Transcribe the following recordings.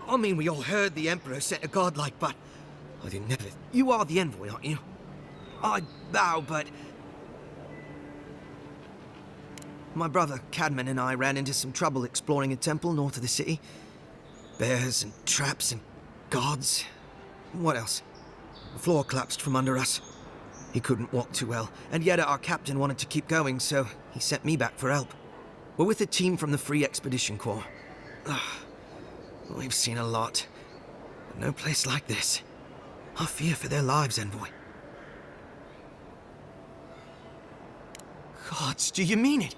I mean, we all heard the Emperor sent a godlike, but I didn't never... You are the envoy, aren't you? I bow, but... My brother, Cadman, and I ran into some trouble exploring a temple north of the city. Bears and traps and guards. What else? The floor collapsed from under us. He couldn't walk too well, and yet our captain wanted to keep going, so he sent me back for help. We're with a team from the Free Expedition Corps. We've seen a lot, but no place like this. I fear for their lives, envoy. Gods, do you mean it?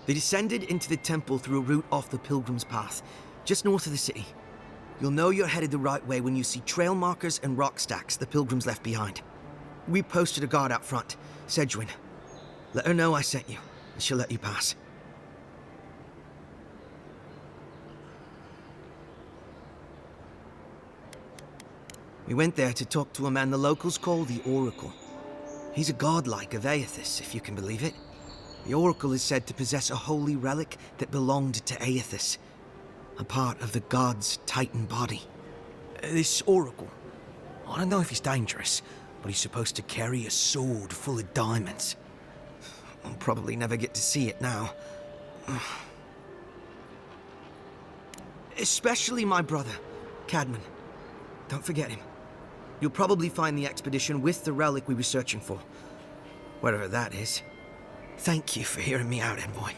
They descended into the temple through a route off the Pilgrim's Path, just north of the city. You'll know you're headed the right way when you see trail markers and rock stacks the Pilgrims left behind. We posted a guard out front, Sedgwin. Let her know I sent you, and she'll let you pass. We went there to talk to a man the locals call the Oracle. He's a godlike of Aethys, if you can believe it. The Oracle is said to possess a holy relic that belonged to Aethys, a part of the god's Titan body. This Oracle, I don't know if he's dangerous, but he's supposed to carry a sword full of diamonds. I'll probably never get to see it now. Especially my brother, Cadman. Don't forget him. You'll probably find the expedition with the relic we were searching for. Whatever that is. Thank you for hearing me out, envoy.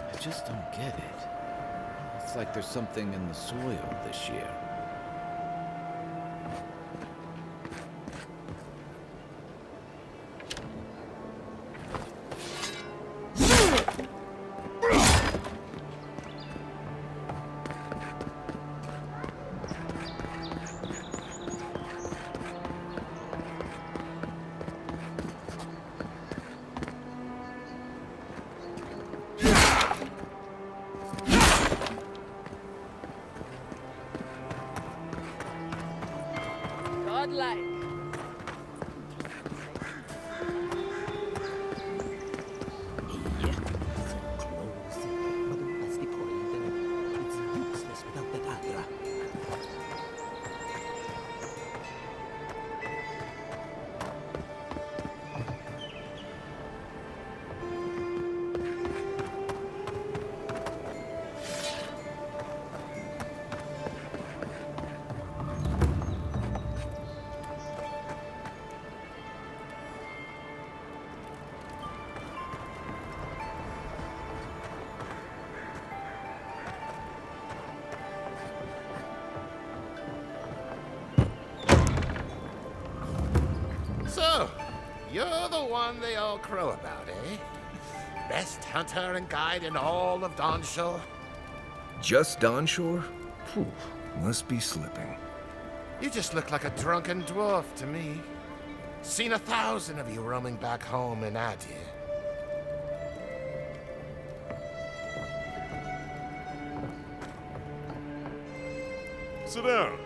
I just don't get it. It's like there's something in the soil this year. Godlike. So, you're the one they all crow about, eh? Best hunter and guide in all of Dawnshore? Just Dawnshore? Phew, must be slipping. You just look like a drunken dwarf to me. Seen 1,000 of you roaming back home in Adir. Sit down.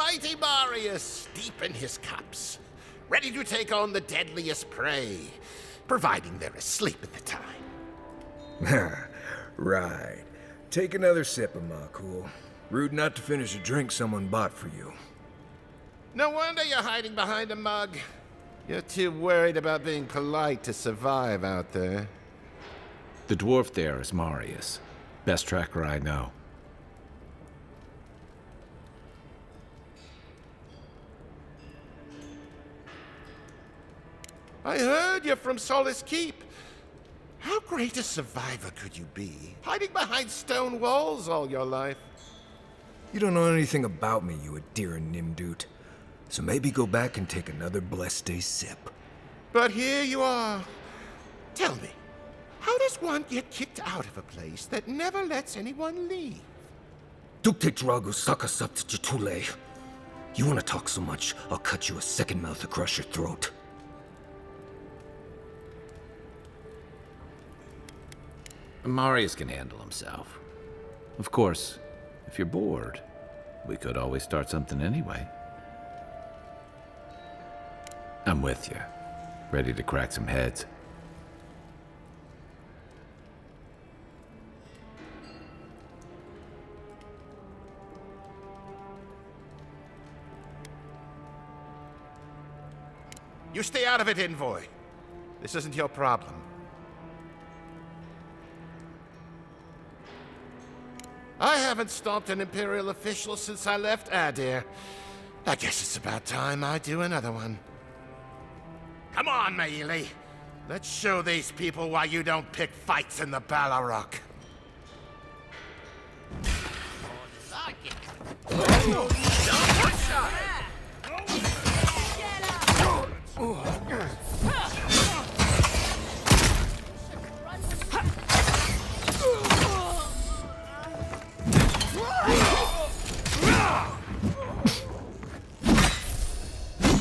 mighty Marius deep in his cups, ready to take on the deadliest prey, providing they're asleep at the time. Right. Take another sip of my cool. Rude not to finish a drink someone bought for you. No wonder you're hiding behind a mug. You're too worried about being polite to survive out there. The dwarf there is Marius. Best tracker I know. I heard you're from Solace Keep. How great a survivor could you be, hiding behind stone walls all your life? You don't know anything about me, you Adiran Nimdut. So maybe go back and take another blessed day sip. But here you are. Tell me, how does one get kicked out of a place that never lets anyone leave? Dukte Dragu Sakasat Jitule. You wanna talk so much, I'll cut you a second mouth across your throat. Marius can handle himself. Of course, if you're bored, we could always start something anyway. I'm with you. Ready to crack some heads. You stay out of it, Envoy. This isn't your problem. I haven't stopped an Imperial official since I left Adir. I guess it's about time I do another one. Come on, Maili. Let's show these people why you don't pick fights in the Ballarok.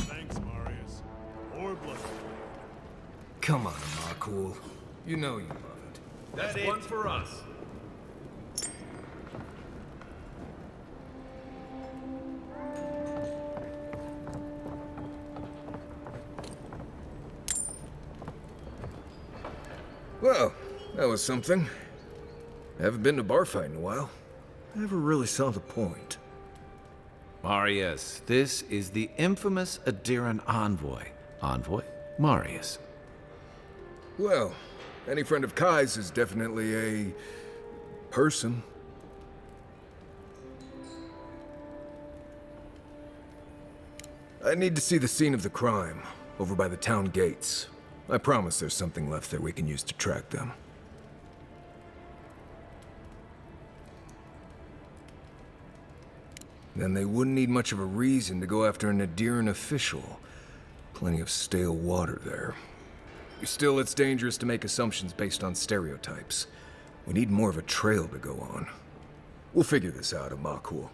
Thanks, Marius. More blood. Come on, Marcool. You know you love it. That's one for us. Well, that was something. Haven't been to bar fight in a while. Never really saw the point. Marius, this is the infamous Adiran envoy. Envoy? Marius. Well, any friend of Kai's is definitely a person. I need to see the scene of the crime, over by the town gates. I promise there's something left there we can use to track them. Then they wouldn't need much of a reason to go after an Adiran official. Plenty of stale water there. Still, it's dangerous to make assumptions based on stereotypes. We need more of a trail to go on. We'll figure this out, Amakul.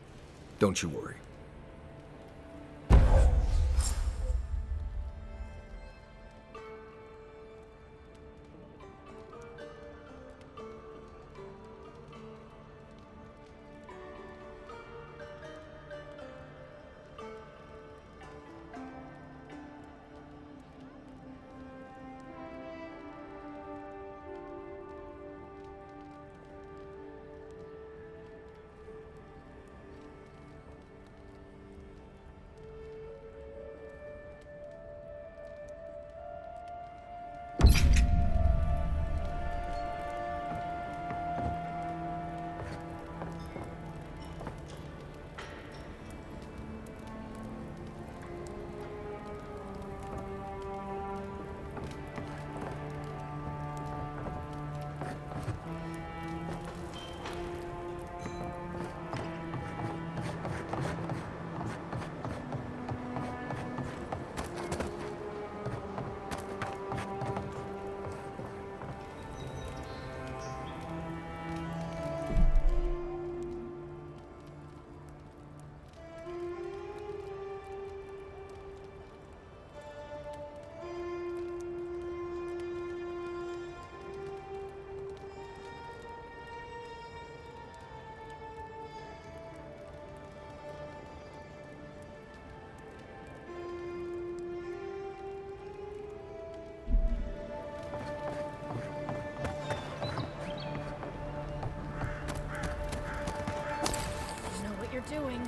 Don't you worry. doing.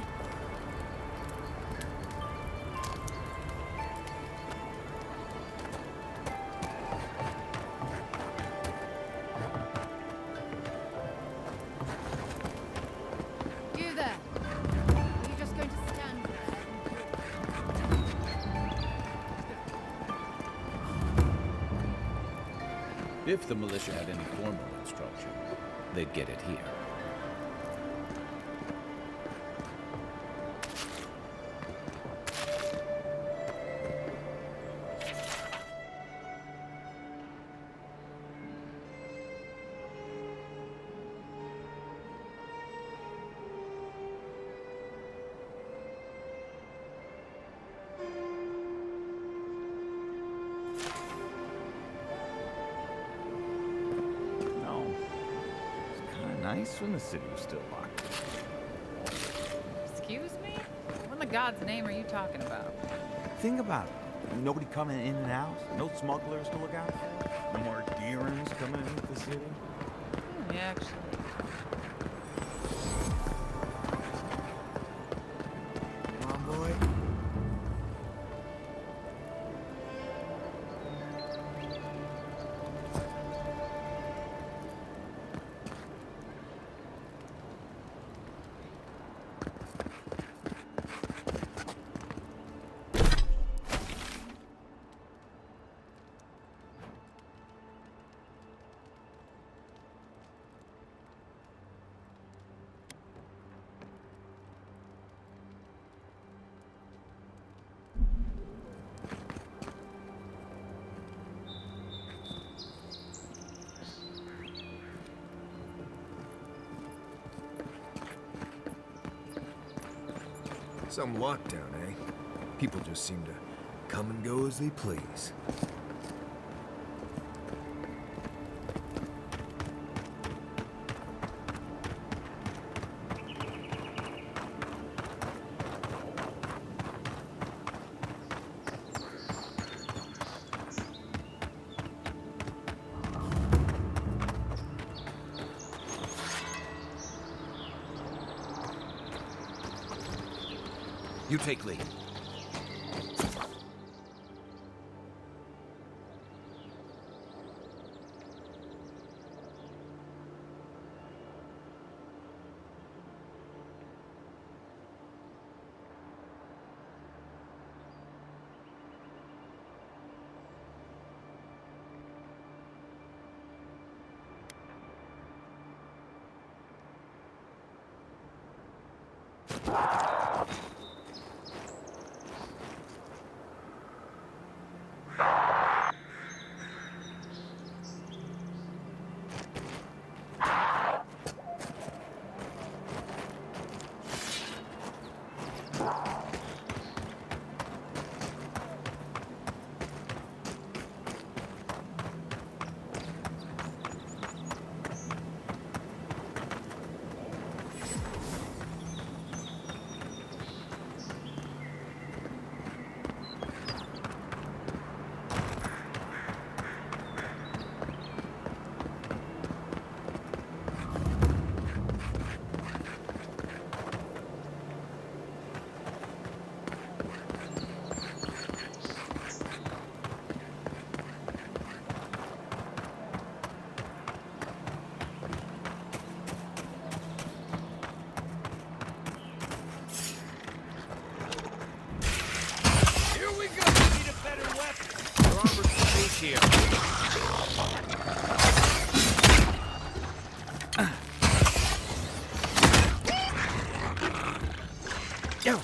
You there. Are you just going to stand there? If the militia had any formal instruction, they'd get it here. No. It's kind of nice when the city was still locked. Excuse me? What in the God's name are you talking about? Think about it. Nobody coming in and out. No smugglers to look out for. No more deerings coming into the city. Yeah, actually. Come on, boy. Some lockdown, eh? People just seem to come and go as they please. You take lead. Here. Yo!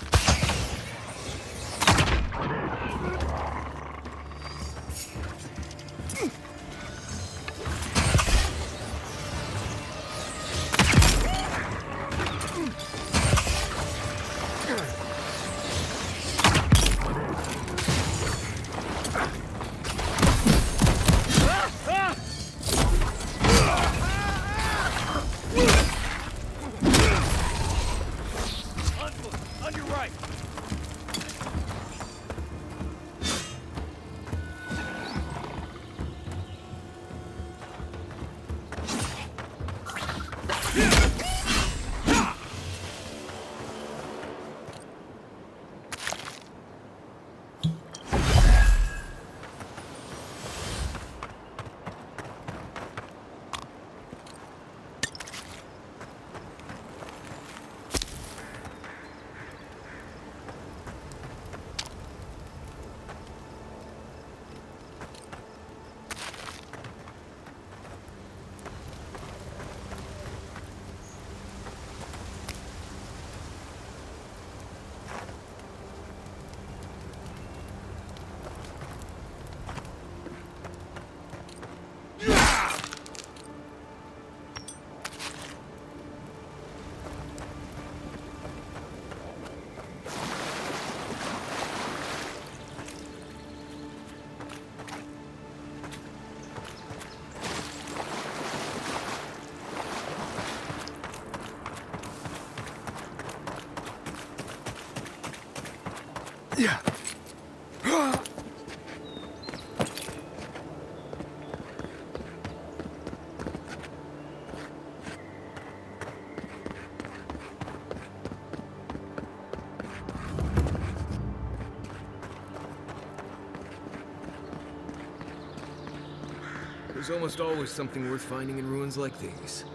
There's almost always something worth finding in ruins like these.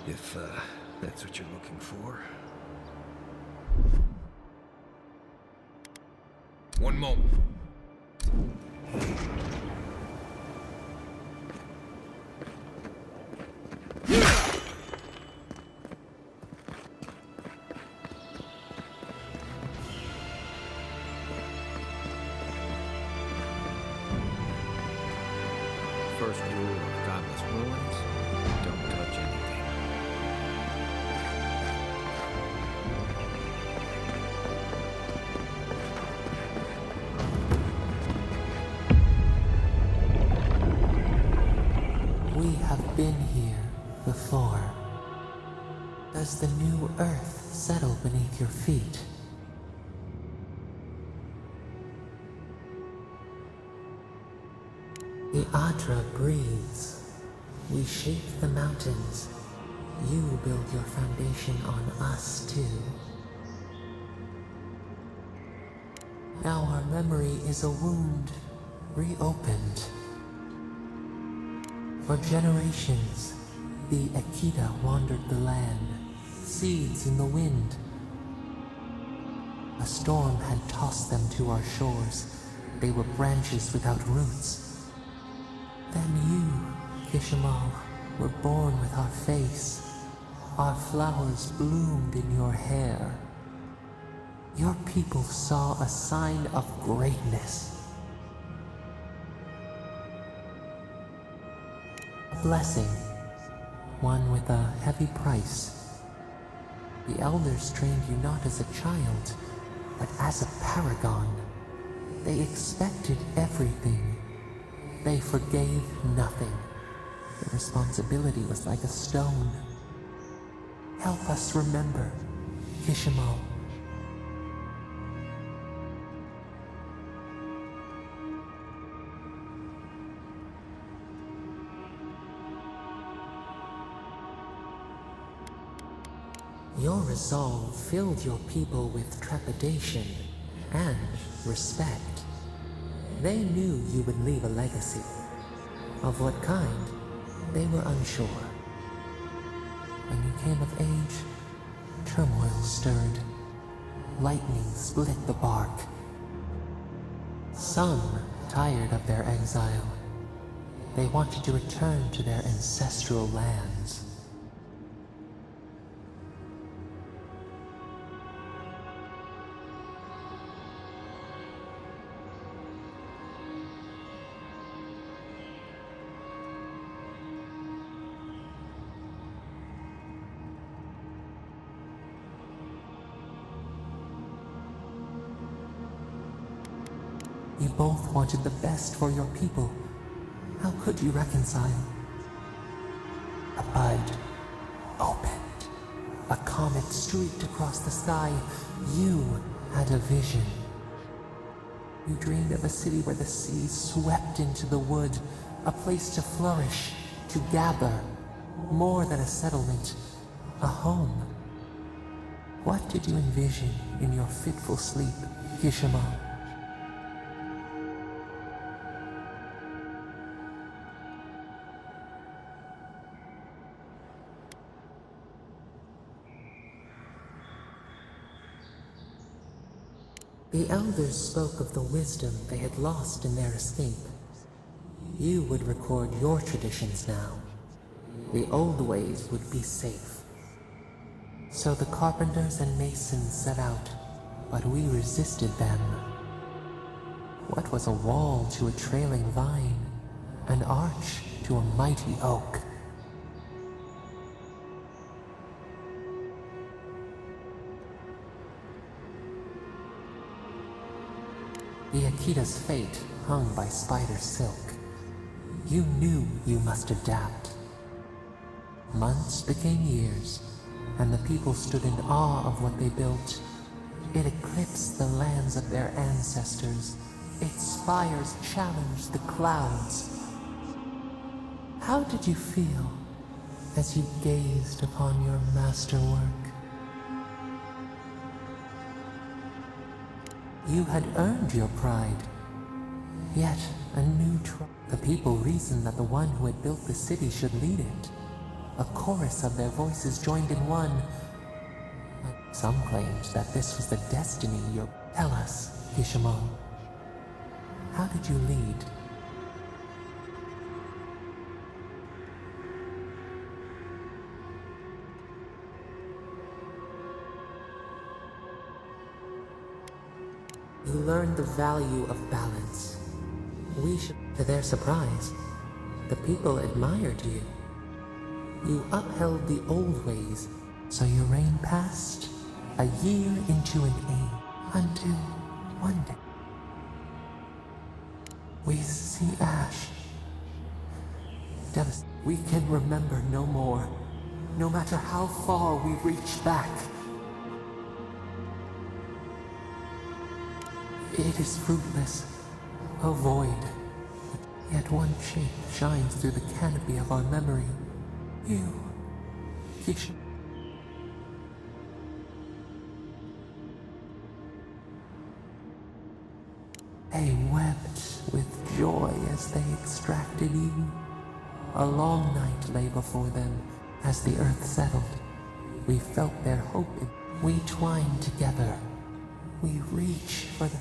If, that's what you're looking for. One moment. First rule of godless ruins, don't touch anything. We have been here before. Does the new earth settle beneath your feet? The Adra breathes. We shape the mountains. You build your foundation on us too. Now our memory is a wound, reopened. For generations, the Akita wandered the land, seeds in the wind. A storm had tossed them to our shores. They were branches without roots. Then you, Kishimal, were born with our face. Our flowers bloomed in your hair. Your people saw a sign of greatness. A blessing, one with a heavy price. The elders trained you not as a child, but as a paragon. They expected everything. They forgave nothing. The responsibility was like a stone. Help us remember, Kishimal. Your resolve filled your people with trepidation and respect. They knew you would leave a legacy. Of what kind, they were unsure. When you came of age, turmoil stirred. Lightning split the bark. Some tired of their exile. They wanted to return to their ancestral lands. You both wanted the best for your people. How could you reconcile? A bud opened. A comet streaked across the sky. You had a vision. You dreamed of a city where the sea swept into the wood, a place to flourish, to gather, more than a settlement, a home. What did you envision in your fitful sleep, Kishimal? The elders spoke of the wisdom they had lost in their escape. You would record your traditions now. The old ways would be safe. So the carpenters and masons set out, but we resisted them. What was a wall to a trailing vine? An arch to a mighty oak? The Akita's fate hung by spider silk. You knew you must adapt. Months became years, and the people stood in awe of what they built. It eclipsed the lands of their ancestors. Its spires challenged the clouds. How did you feel as you gazed upon your masterwork? You had earned your pride. Yet a new the people reasoned that the one who had built the city should lead it. A chorus of their voices joined in one. Some claimed that this was the destiny you... Tell us, Kishamon. How did you lead? You learned the value of balance. We should... To their surprise, the people admired you. You upheld the old ways, so your reign passed a year into an age, until one day we see ash. We can remember no more, no matter how far we reach back. It is fruitless, a void. Yet one shape shines through the canopy of our memory. You, Kisha. They wept with joy as they extracted you. A long night lay before them as the earth settled. We felt their hope. We twined together. We reach for the...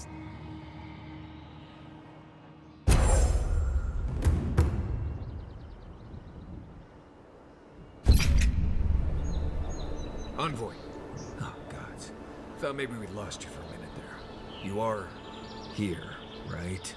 Envoy. Oh, God. Thought maybe we'd lost you for a minute there. You are here, right?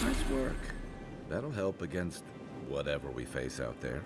Nice work. That'll help against whatever we face out there.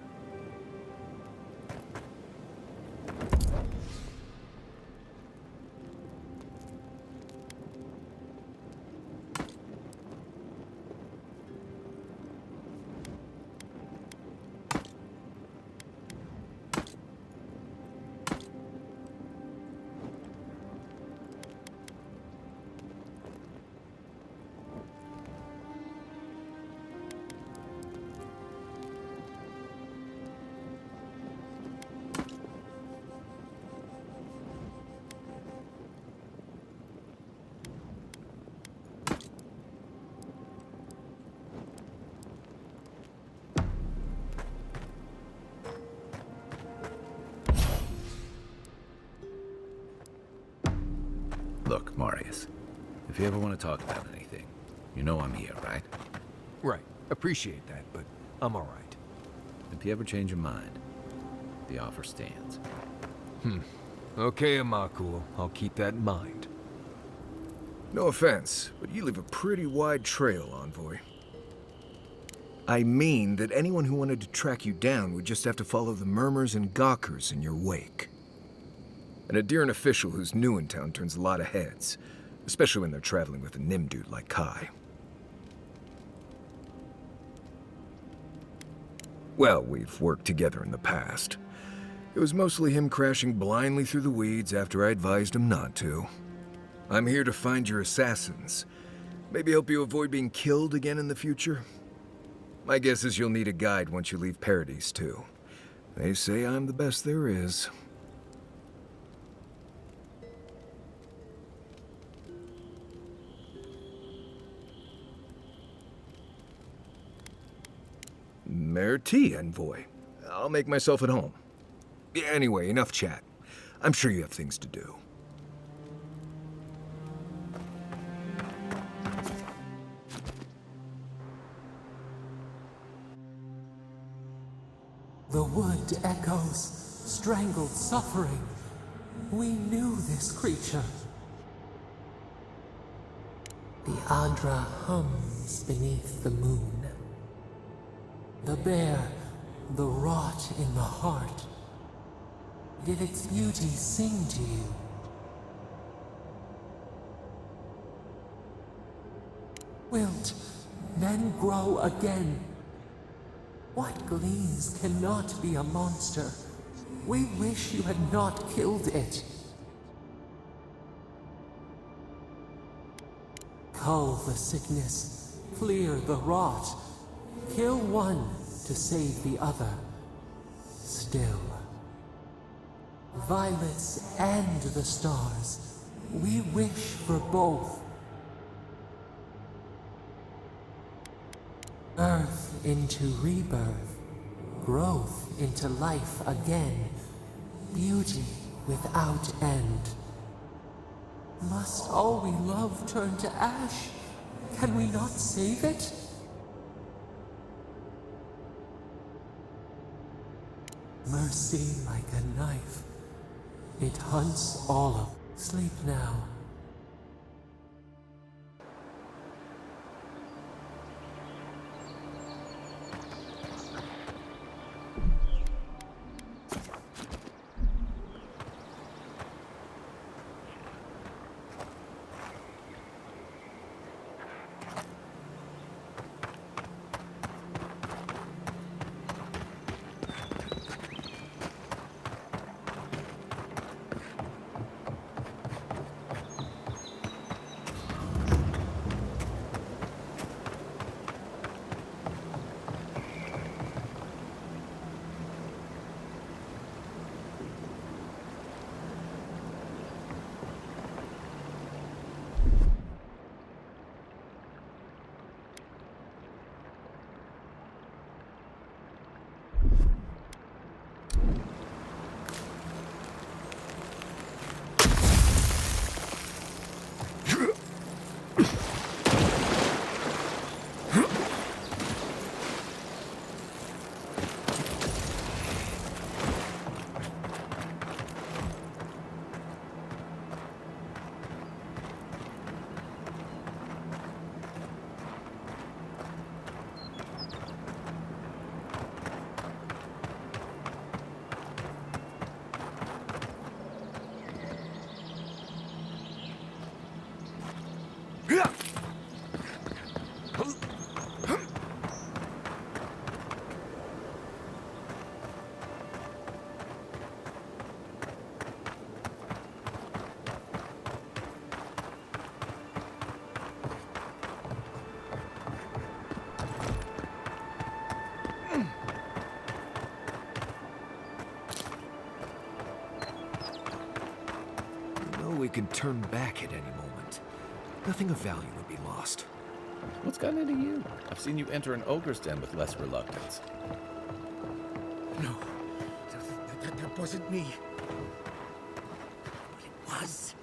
Look, Marius, if you ever want to talk about anything, you know I'm here, right? Right. Appreciate that, but I'm all right. If you ever change your mind, the offer stands. Okay, Amakul. I'll keep that in mind. No offense, but you leave a pretty wide trail, Envoy. I mean that anyone who wanted to track you down would just have to follow the murmurs and gawkers in your wake. An Adiran official who's new in town turns a lot of heads, especially when they're traveling with a Nim dude like Kai. Well, we've worked together in the past. It was mostly him crashing blindly through the weeds after I advised him not to. I'm here to find your assassins. Maybe help you avoid being killed again in the future. My guess is you'll need a guide once you leave Paradise, too. They say I'm the best there is. Mayor T, envoy. I'll make myself at home. Anyway, enough chat. I'm sure you have things to do. The wood echoes, strangled suffering. We knew this creature. The Adra hums beneath the moon. The bear, the rot in the heart. Did its beauty sing to you? Wilt, then grow again. What gleams cannot be a monster? We wish you had not killed it. Cull the sickness, clear the rot. Kill one to save the other. Still. Violets and the stars. We wish for both. Birth into rebirth. Growth into life again. Beauty without end. Must all we love turn to ash? Can we not save it? Mercy like a knife. It hunts all of. Sleep now. We can turn back at any moment. Nothing of value would be lost. What's gotten into you? I've seen you enter an ogre's den with less reluctance. No, that wasn't me. It was.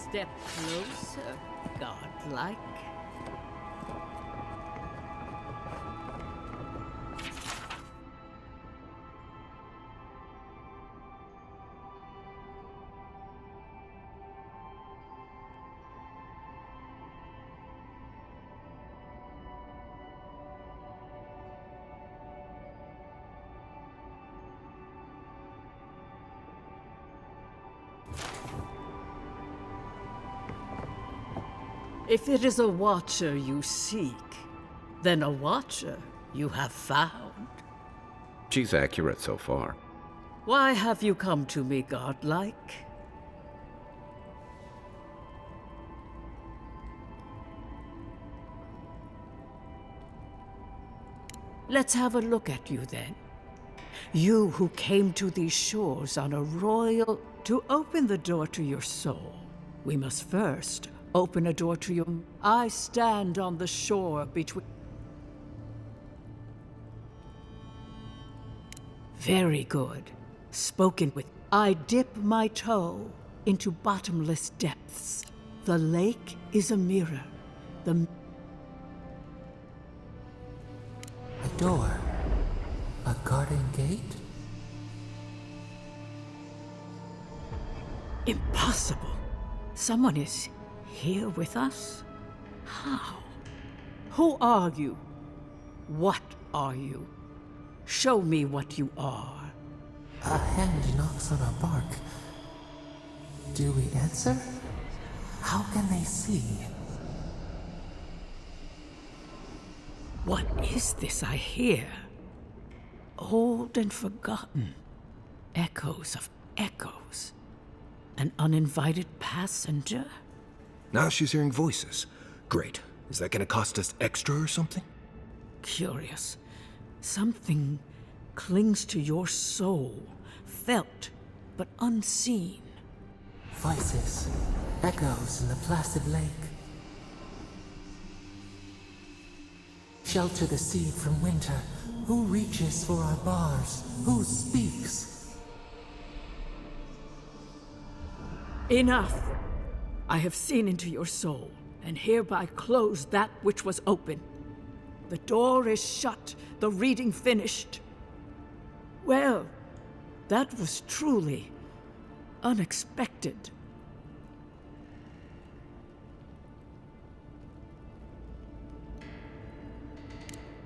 Step closer, godlike. If it is a watcher you seek, then a watcher you have found. She's accurate so far. Why have you come to me, godlike? Let's have a look at you then. You who came to these shores on a royal... To open the door to your soul, we must first open a door to your... I stand on the shore between... Very good. Spoken with... I dip my toe into bottomless depths. The lake is a mirror. The... A door? A garden gate? Impossible. Someone is here with us? How? Who are you? What are you? Show me what you are. A hand knocks on our bark. Do we answer? How can they see? What is this I hear? Old and forgotten. Echoes of echoes. An uninvited passenger? Now she's hearing voices. Great. Is that gonna cost us extra or something? Curious. Something clings to your soul, felt but unseen. Voices. Echoes in the placid lake. Shelter the seed from winter. Who reaches for our bars? Who speaks? Enough! I have seen into your soul, and hereby close that which was open. The door is shut, the reading finished. Well, that was truly unexpected.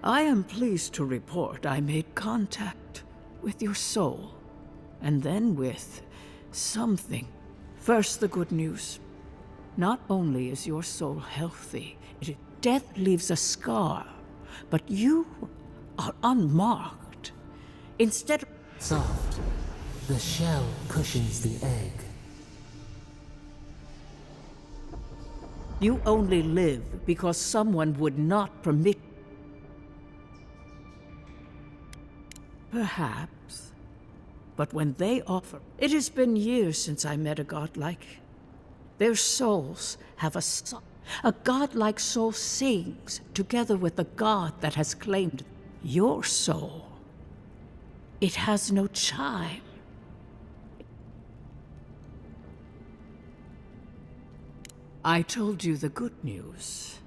I am pleased to report I made contact with your soul, and then with something. First, the good news. Not only is your soul healthy, death leaves a scar, but you are unmarked. Instead of... Soft. The shell cushions the egg. You only live because someone would not permit... Perhaps. But when they offer... It has been years since I met a godlike. Their souls have a godlike soul sings together with the god that has claimed your soul. It has no chime. I told you the good news.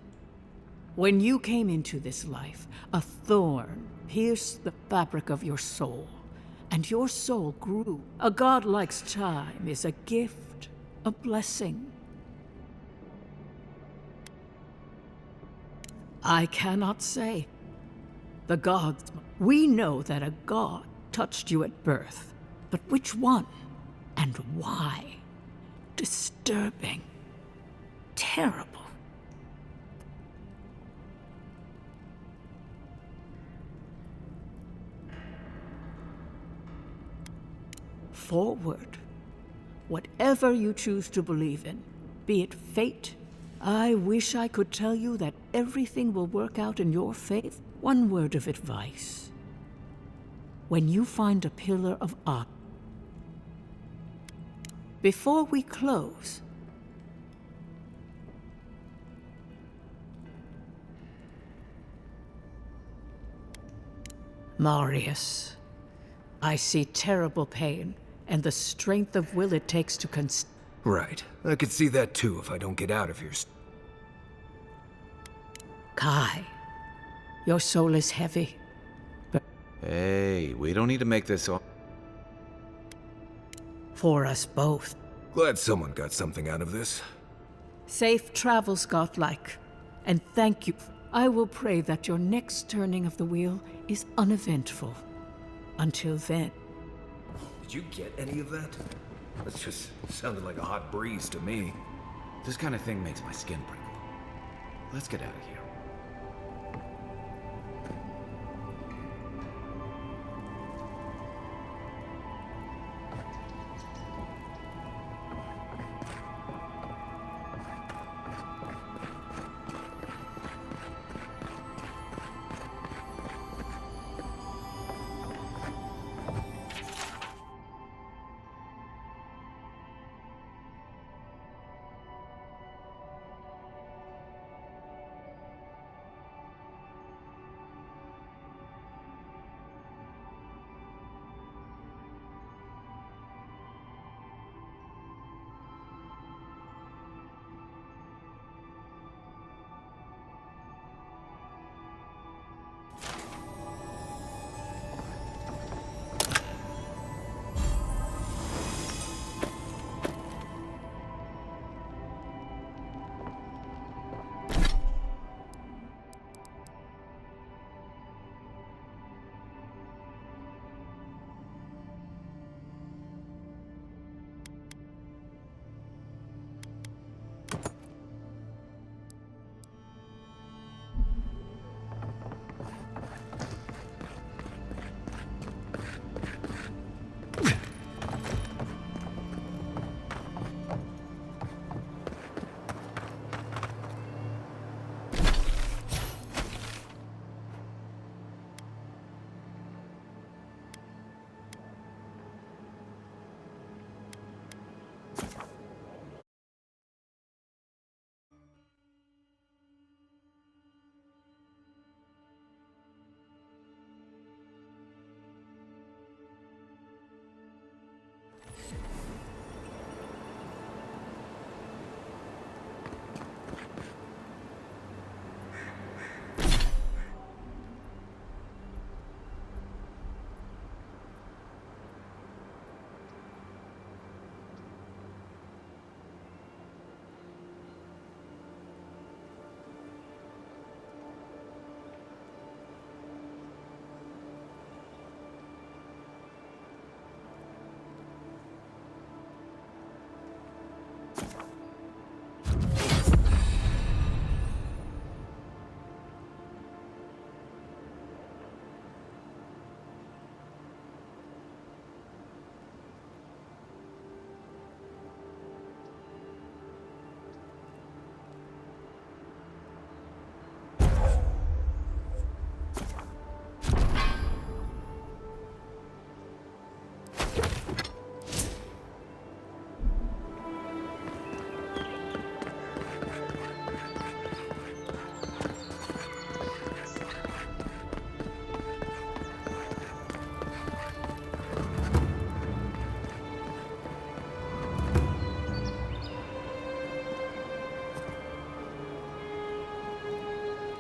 When you came into this life, a thorn pierced the fabric of your soul, and your soul grew. A godlike's chime is a gift, a blessing. I cannot say. The gods... We know that a god touched you at birth, but which one and why? Disturbing. Terrible. Forward. Whatever you choose to believe in, be it fate, I wish I could tell you that everything will work out in your faith. One word of advice. When you find a pillar of art, before we close, Marius, I see terrible pain and the strength of will it takes to Right. I could see that too if I don't get out of here. Kai, your soul is heavy, but Hey, we don't need to make this all... for us both. Glad someone got something out of this. Safe travels, godlike, and thank you. I will pray that your next turning of the wheel is uneventful. Until then. Did you get any of that? That just sounded like a hot breeze to me. This kind of thing makes my skin prickle. Let's get out of here.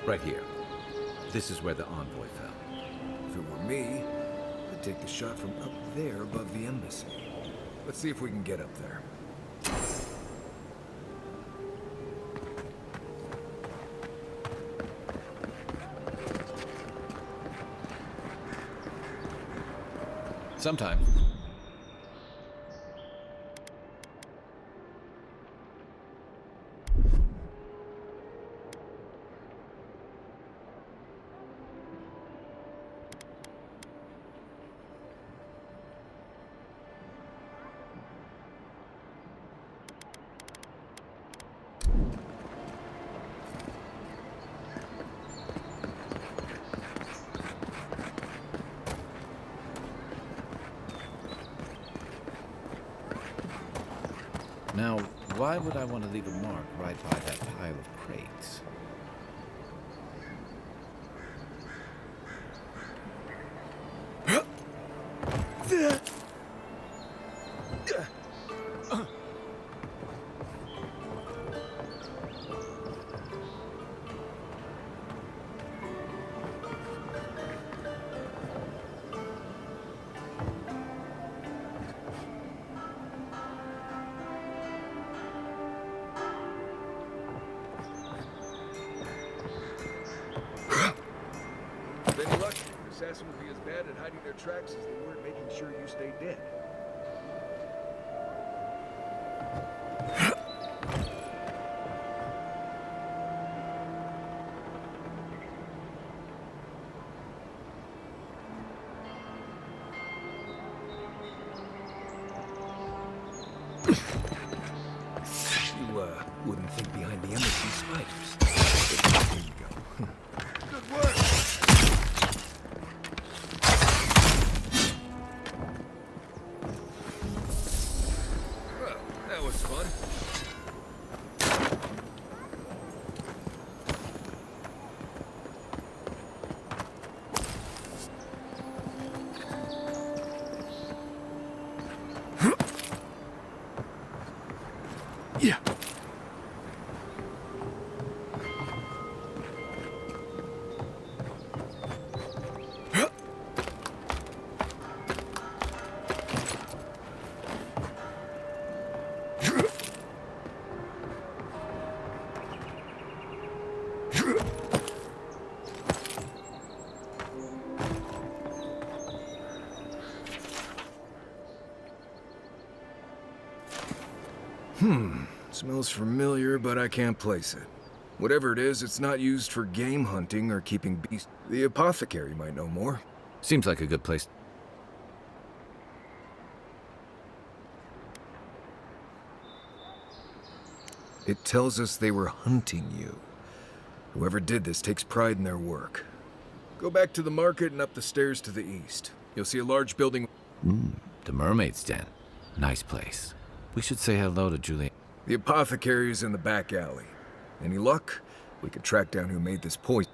Right here. This is where the envoy fell. If it were me, I'd take the shot from up there above the embassy. Let's see if we can get up there. Sometimes. Now, why would I want to leave a mark right by that pile of crates? Any luck, the assassin would be as bad at hiding their tracks as they were at making sure you stayed dead. You, wouldn't think behind the embassy spiders. Here you go. Good work. Well, that was fun. Yeah. Smells familiar, but I can't place it. Whatever it is, it's not used for game hunting or keeping beasts. The apothecary might know more. Seems like a good place. It tells us they were hunting you. Whoever did this takes pride in their work. Go back to the market and up the stairs to the east. You'll see a large building. The Mermaid's Den. Nice place. We should say hello to Julian. The apothecary is in the back alley. Any luck? We could track down who made this poison.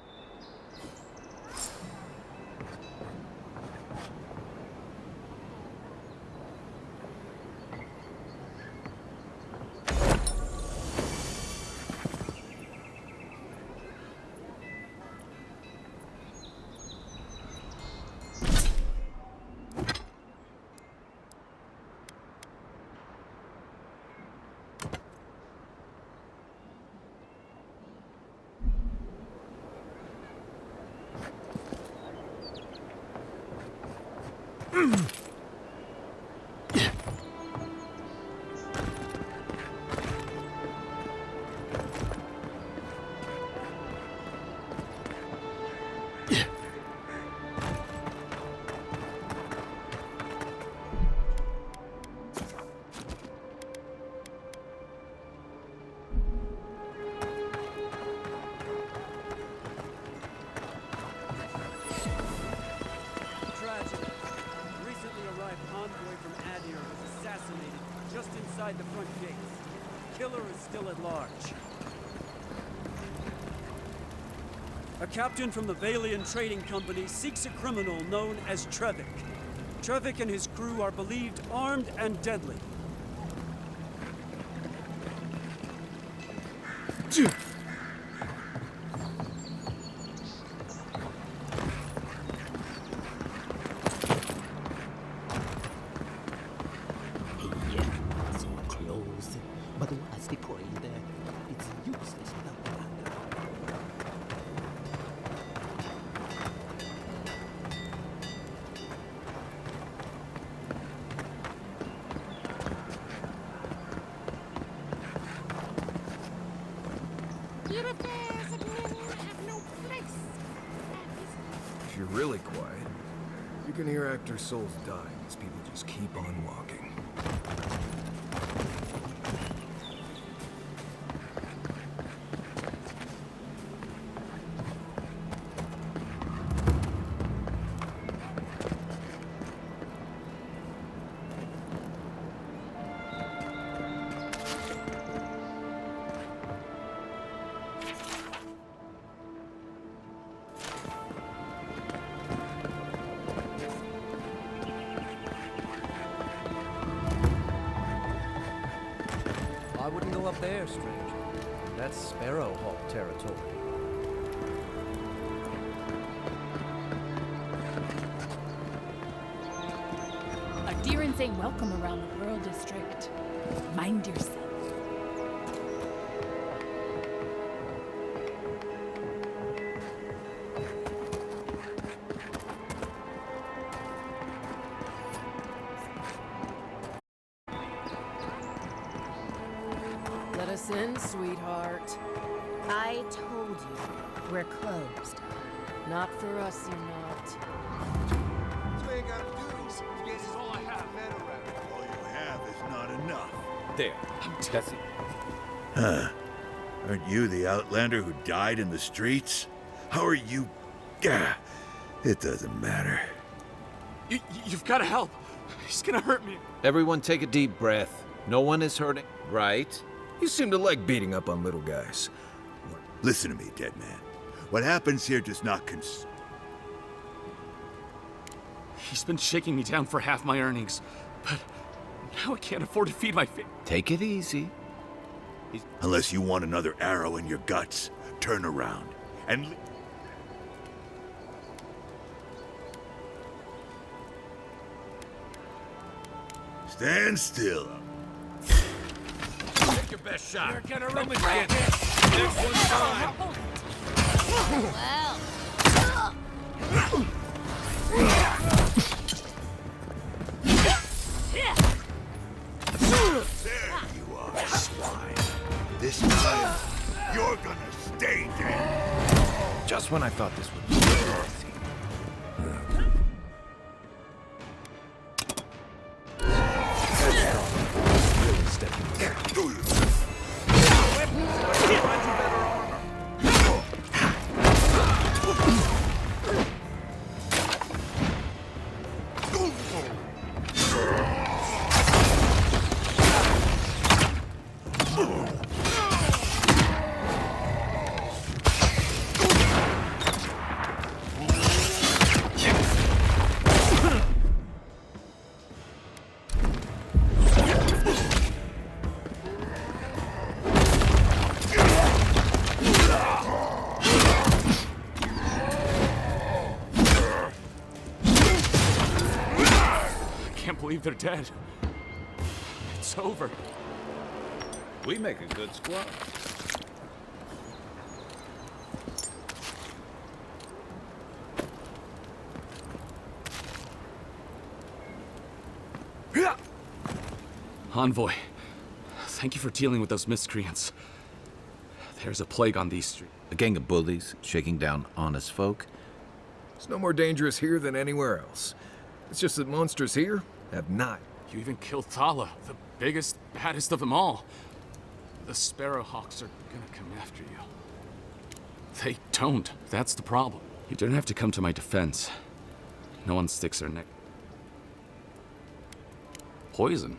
Tragedy. Recently arrived envoy from Adir was assassinated just inside the front gates. Killer is still at large. A captain from the Valian Trading Company seeks a criminal known as Trevik. Trevik and his crew are believed armed and deadly. So close. But what's the point there? It's useless without the doctor. Your affairs of men have no place. If you're really quiet, you can hear actor souls dying as people just keep on walking. I wouldn't go up there, stranger. That's Sparrowhawk territory. Adherents ain't welcome around the Pearl District. Mind yourself. Let us in, sweetheart. I told you, we're closed. Not for us, you're not. This man got duties. This is all I have. Men around. All you have is not enough. There. That's it. Huh. Aren't you the outlander who died in the streets? How are you... Gah, it doesn't matter. You've got to help. He's gonna hurt me. Everyone take a deep breath. No one is hurting, right? You seem to like beating up on little guys. Listen to me, dead man. What happens here does not He's been shaking me down for half my earnings, but now I can't afford to feed my family. Take it easy. Unless you want another arrow in your guts, turn around and... Stand still. Take your best shot. You're gonna run with it. Next one's time. There you are, swine. This time, you're gonna stay dead. Just when I thought this would be easy. Really stepping there. They're dead. It's over. We make a good squad. Envoy, thank you for dealing with those miscreants. There's a plague on these streets. A gang of bullies shaking down honest folk. It's no more dangerous here than anywhere else. It's just that monsters here have not. You even killed Thala, the biggest, baddest of them all. The Sparrowhawks are gonna come after you. They don't. That's the problem. You don't have to come to my defense. No one sticks their neck. Poison?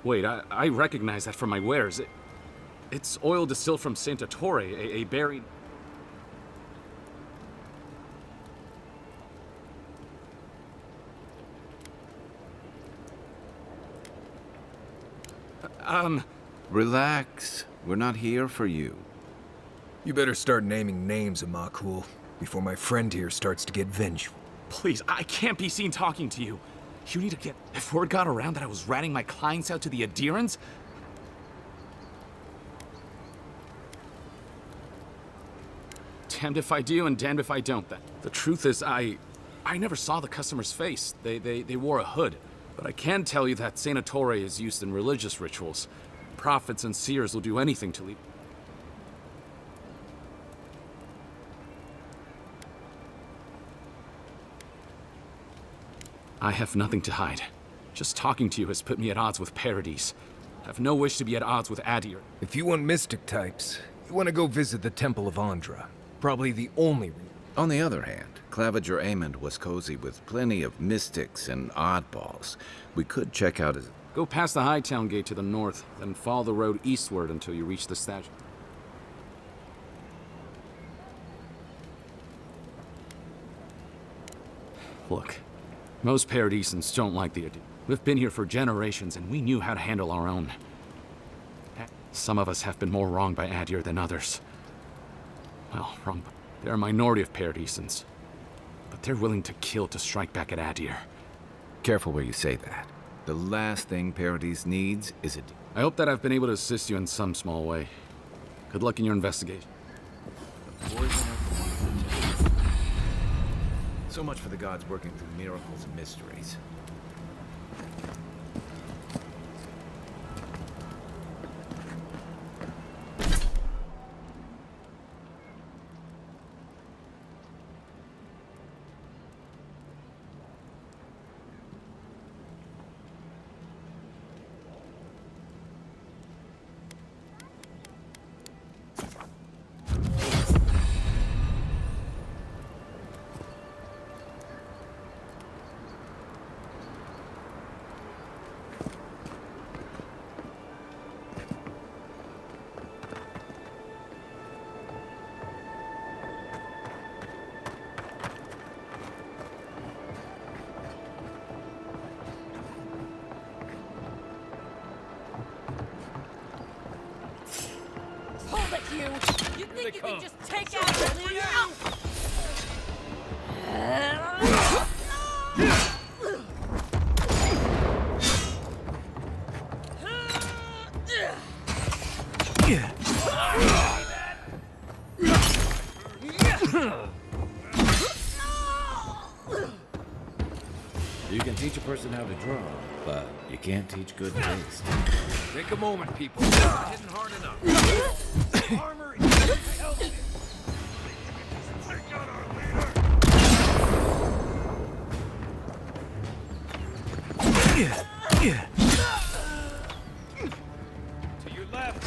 Wait, I recognize that from my wares. It's oil distilled from Santa Torre, a berry... Relax. We're not here for you. You better start naming names, Amakul, before my friend here starts to get vengeful. Please, I can't be seen talking to you. You need to get... If word got around that I was ratting my clients out to the Adherents... Damned if I do and damned if I don't. The truth is, I never saw the customer's face. They wore a hood. But I can tell you that Santa Torre is used in religious rituals. Prophets and seers will do anything to leave. I have nothing to hide. Just talking to you has put me at odds with Paradis. I have no wish to be at odds with Adir. If you want mystic types, you want to go visit the Temple of Andra. Probably the only reason. On the other hand, Claviger Amond was cozy with plenty of mystics and oddballs. We could check out his... Go past the Hightown Gate to the north, then follow the road eastward until you reach the statue. Look, most Paradisans don't like the idea. We've been here for generations, and we knew how to handle our own. Some of us have been more wronged by Adir than others. Well, wrong. They're a minority of Paradisans, but they're willing to kill to strike back at Adir. Careful where you say that. The last thing Paradis needs is a... I hope that I've been able to assist you in some small way. Good luck in your investigation. So much for the gods working through miracles and mysteries. think you can just take out the leader? You can teach a person how to draw, but you can't teach good taste. Take a moment, people. It's not hitting hard enough. Armor is healthy. Take out our leader. To your left.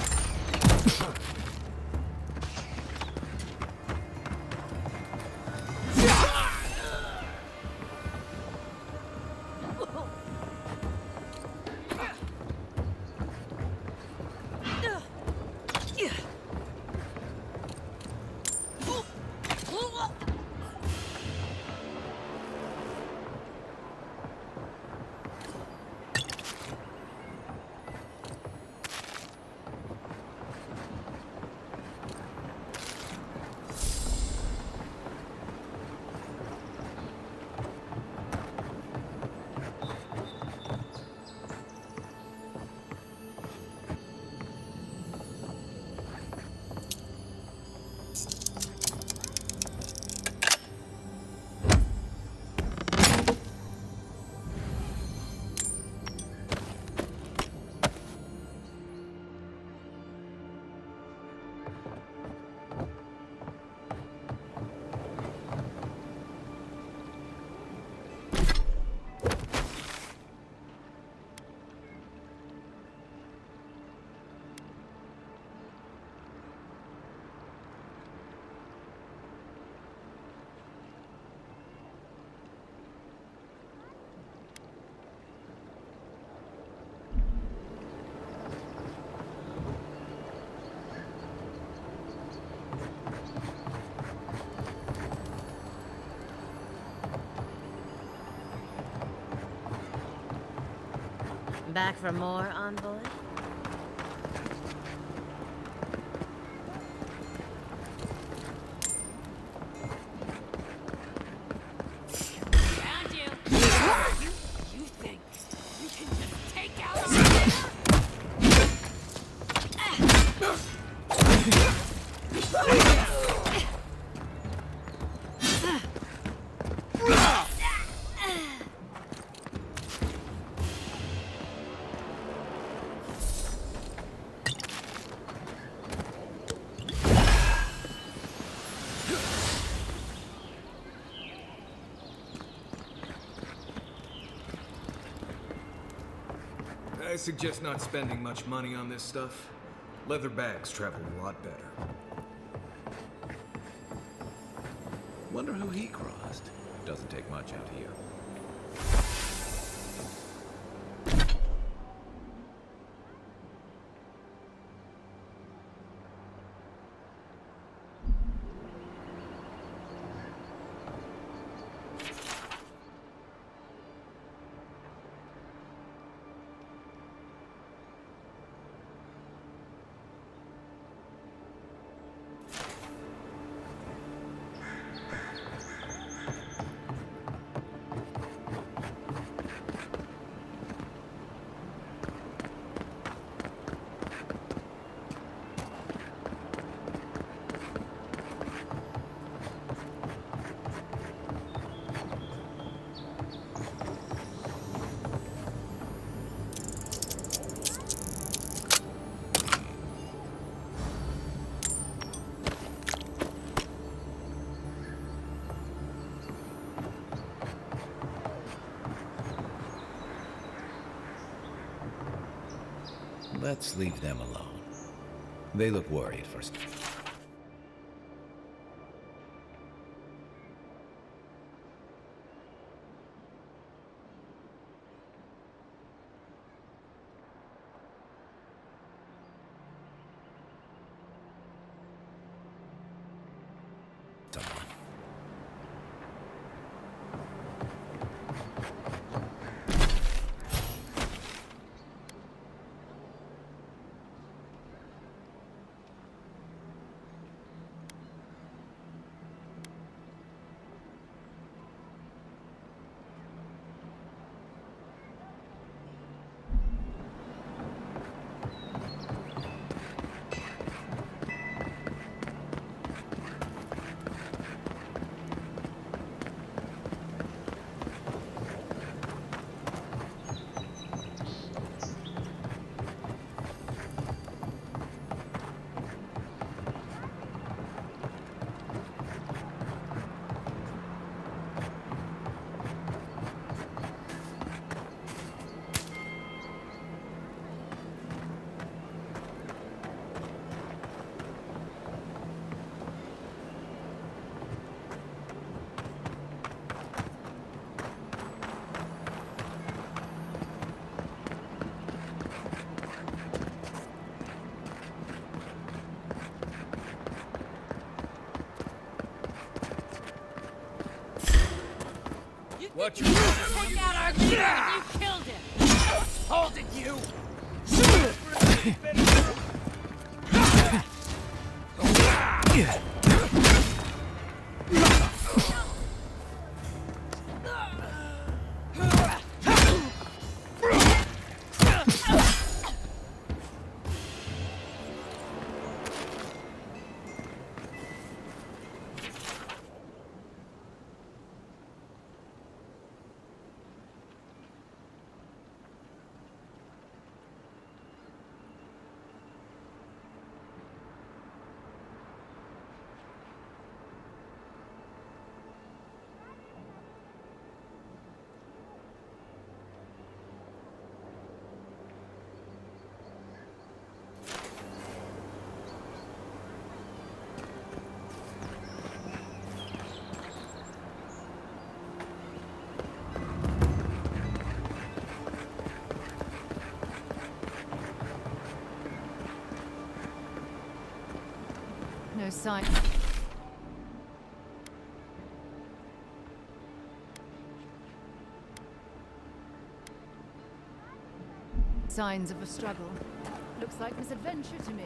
Back for more, envoy? Found you. You think you can just take out a I suggest not spending much money on this stuff. Leather bags travel a lot better. Wonder who he crossed. Doesn't take much out here. Let's leave them alone. They look worried for someone. Watch your Took out our leader and you killed him! Hold it, you! No sign. Signs of a struggle. Looks like misadventure to me.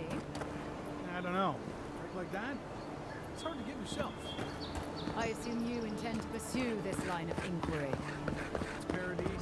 I don't know. Work like that? It's hard to get yourself. I assume you intend to pursue this line of inquiry. It's Paradis.